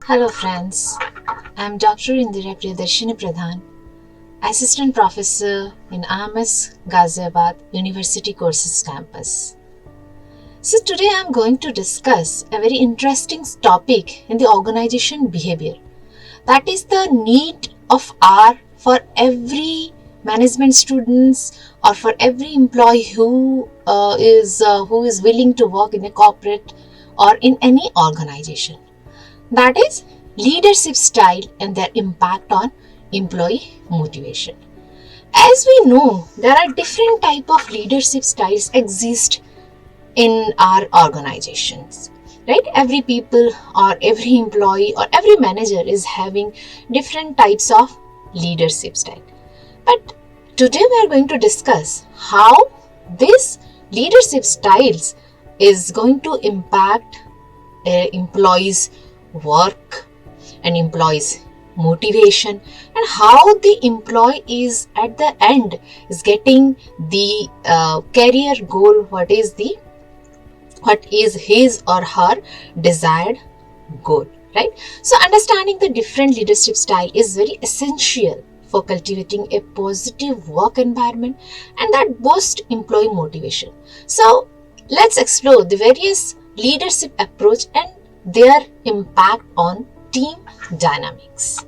Hello friends, I am Dr. Indira Priyadarshini Pradhan, Assistant Professor in AMS Ghaziabad University Courses Campus. So today I am going to discuss a very interesting topic in the organization behavior. That is the need of R for every management students or for every employee who is willing to work in a corporate or in any organization. That is leadership style and their impact on employee motivation. As we know, there are different type of leadership styles exist in our organizations, right? Every people or every employee or every manager is having different types of leadership style. But today we are going to discuss how this leadership styles is going to impact employees work and employees motivation, and how the employee is at the end is getting the career goal, what is his or her desired goal, right? So understanding the different leadership style is very essential for cultivating a positive work environment and that boosts employee motivation. So let's explore the various leadership approach and their impact on team dynamics.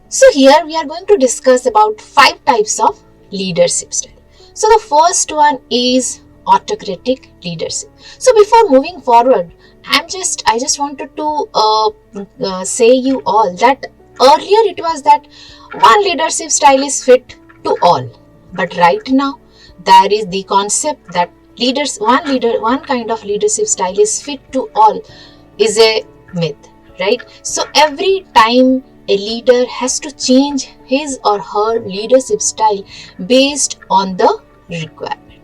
So here we are going to discuss about 5 types of leadership style. So the first one is autocratic leadership. So before moving forward, I just wanted to say you all that earlier it was that one leadership style is fit to all, but right now there is the concept that one kind of leadership style is fit to all is a myth, right? So every time a leader has to change his or her leadership style based on the requirement.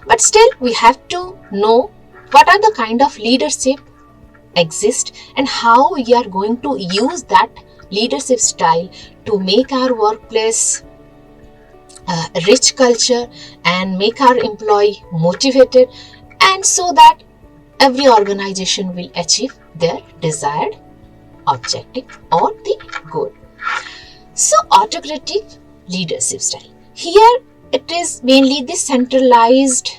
But still, we have to know what are the kind of leadership exist and how we are going to use that leadership style to make our workplace a rich culture and make our employee motivated, and so that every organization will achieve their desired objective or the goal. So autocratic leadership style. Here it is mainly the centralized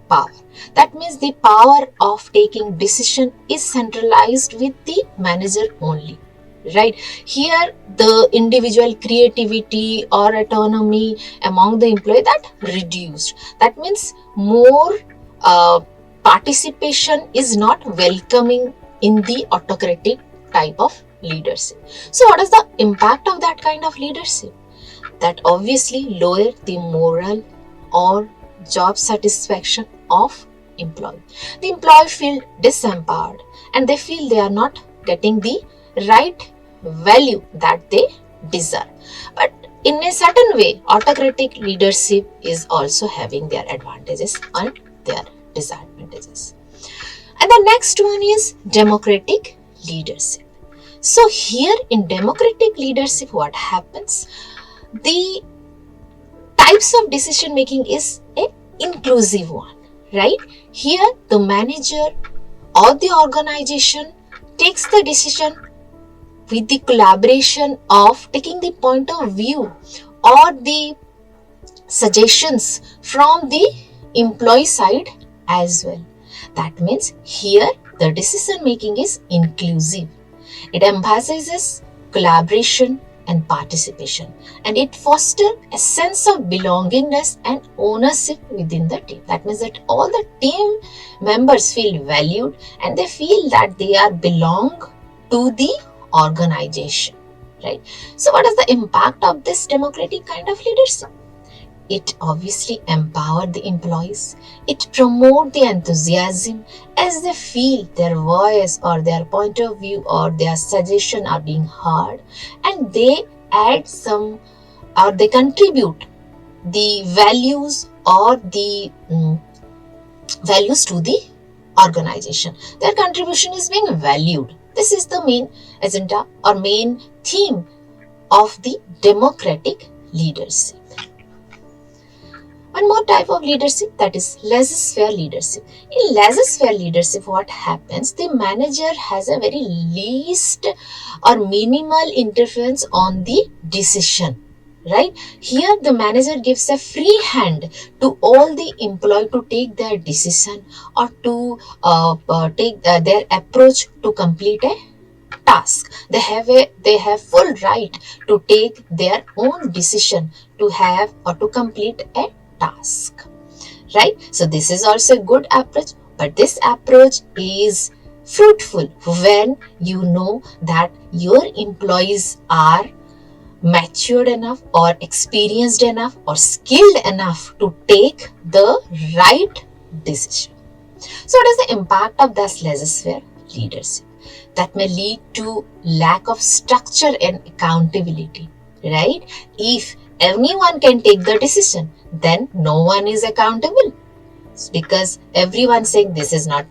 power. That means the power of taking decision is centralized with the manager only. Right here, the individual creativity or autonomy among the employee that reduced. That means more participation is not welcoming in the autocratic type of leadership. So what is the impact of that kind of leadership? That obviously lower the moral or job satisfaction of employee. The employee feel disempowered and they feel they are not getting the right value that they deserve. But in a certain way, autocratic leadership is also having their advantages and their disadvantages. And the next one is democratic leadership. So here in democratic leadership, what happens? The types of decision making is an inclusive one, right? Here the manager or the organization takes the decision with the collaboration of taking the point of view or the suggestions from the employee side as well. That means here the decision making is inclusive. It emphasizes collaboration and participation, and it fosters a sense of belongingness and ownership within the team. That means that all the team members feel valued and they feel that they are belong to the organization, right? So what is the impact of this democratic kind of leadership? It obviously empowered the employees. It promotes the enthusiasm as they feel their voice or their point of view or their suggestion are being heard, and they add some or they contribute the values or the values to the organization. Their contribution is being valued. This is the main agenda or main theme of the democratic leadership. One more type of leadership, that is laissez-faire leadership. In laissez-faire leadership, what happens? The manager has a very least or minimal interference on the decision. Right? Here the manager gives a free hand to all the employee to take their decision or to take their approach to complete a task. They have full right to take their own decision to have or to complete a task. Right? So this is also a good approach, but this approach is fruitful when you know that your employees are matured enough or experienced enough or skilled enough to take the right decision. So what is the impact of this laissez-faire leadership? That may lead to lack of structure and accountability, right? If anyone can take the decision, then no one is accountable. It's because everyone saying this is not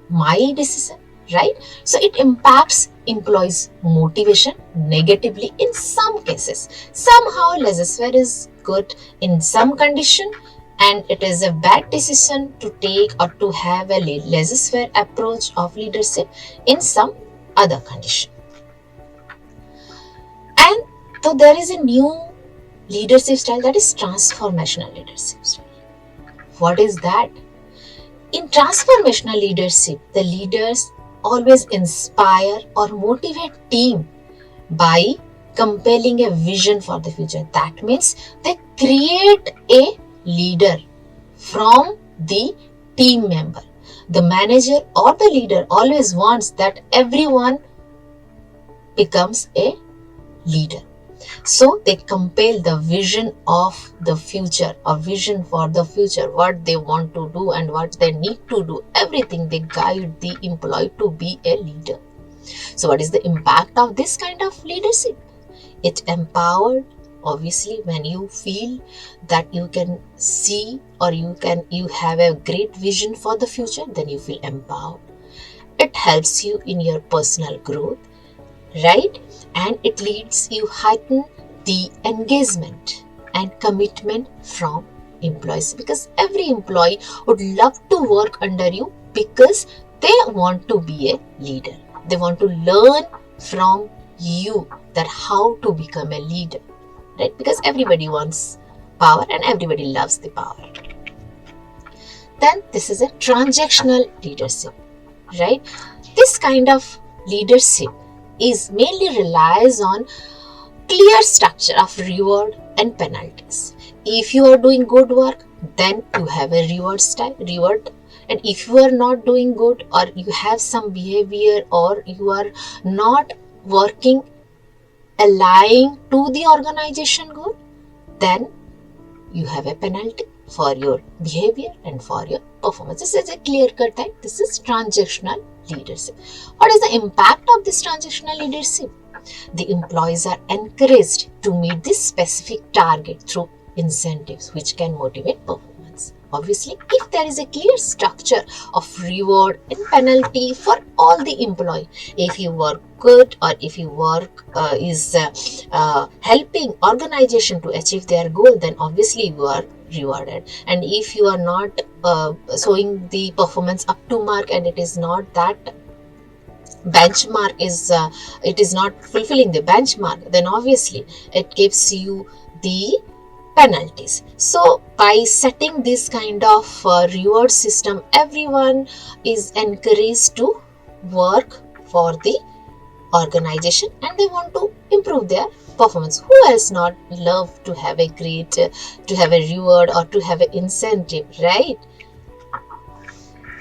my decision, right? So it impacts employees' motivation negatively in some cases. Somehow laissez-faire is good in some condition, and it is a bad decision to take or to have a laissez-faire approach of leadership in some other condition. And so there is a new leadership style, that is transformational leadership style. What is that? In transformational leadership, the leaders always inspire or motivate team by compelling a vision for the future. That means they create a leader from the team member. The manager or the leader always wants that everyone becomes a leader. So they compel the vision of the future, a vision for the future, what they want to do and what they need to do. Everything they guide the employee to be a leader. So what is the impact of this kind of leadership? It empowered. Obviously, when you feel that you can see or you have a great vision for the future, then you feel empowered. It helps you in your personal growth, right? And it leads you heighten the engagement and commitment from employees, because every employee would love to work under you because they want to be a leader. They want to learn from you that how to become a leader, right? Because everybody wants power and everybody loves the power. Then this is a transactional leadership, right? This kind of leadership is mainly relies on clear structure of reward and penalties. If you are doing good work, then you have a reward. And if you are not doing good or you have some behavior or you are not working aligned to the organization goal, then you have a penalty for your behavior and for your performance. This is a clear-cut type. This is transactional leadership. What is the impact of this transactional leadership? The employees are encouraged to meet this specific target through incentives, which can motivate performance. Obviously, if there is a clear structure of reward and penalty for all the employee, if you work good or if you work is helping organization to achieve their goal, then obviously you are rewarded. And if you are not showing the performance up to mark and it is not that benchmark is it is not fulfilling the benchmark, then obviously it gives you the penalties. So by setting this kind of reward system, everyone is encouraged to work for the organization and they want to improve their performance. Who else not love to have a great to have a reward or to have an incentive, right?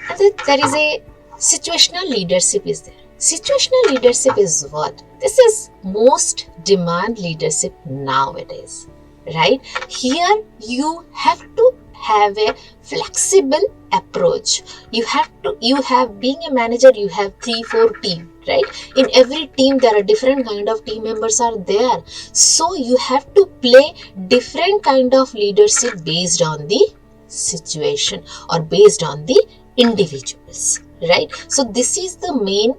And then there is a situational leadership is there. Situational leadership is what? This is most demand leadership nowadays, right? Here you have to have a flexible approach. You have being a manager, you have 3-4 team, right? In every team there are different kind of team members are there. So you have to play different kind of leadership based on the situation or based on the individuals, right? So this is the main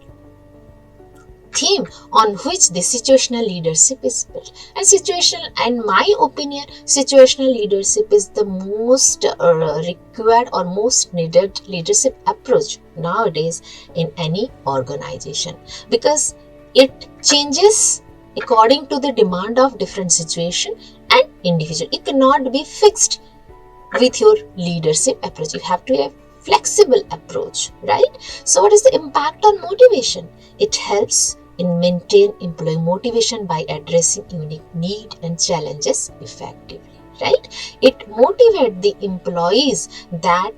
theme on which the situational leadership is built. And situational, in my opinion, situational leadership is the most required or most needed leadership approach nowadays in any organization, because it changes according to the demand of different situation and individual. It cannot be fixed with your leadership approach. You have to have flexible approach, right? So what is the impact on motivation? It helps in maintain employee motivation by addressing unique need and challenges effectively, right? It motivates the employees that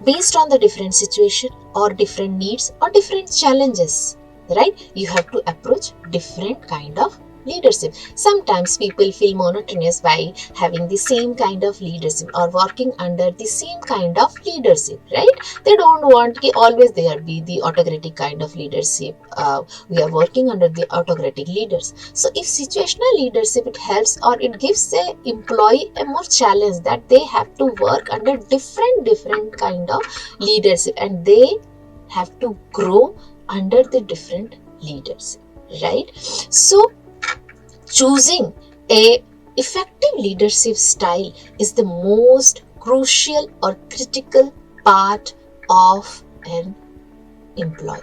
based on the different situation or different needs or different challenges, right, you have to approach different kind of leadership. Sometimes people feel monotonous by having the same kind of leadership or working under the same kind of leadership, right? They don't want to always there be the autocratic kind of leadership. We are working under the autocratic leaders. So if situational leadership, it helps or it gives the employee a more challenge that they have to work under different kind of leadership, and they have to grow under the different leaders, right? So choosing a effective leadership style is the most crucial or critical part of an employee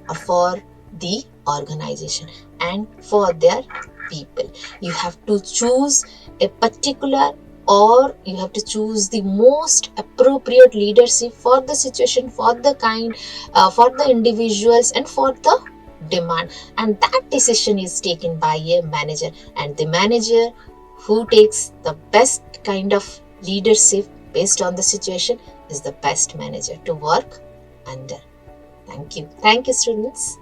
or for the organization and for their people. You have to choose a particular, or you have to choose the most appropriate leadership for the situation, for the kind, for the individuals and for the demand. And that decision is taken by a manager, and the manager who takes the best kind of leadership based on the situation is the best manager to work under. Thank you. Thank you, students.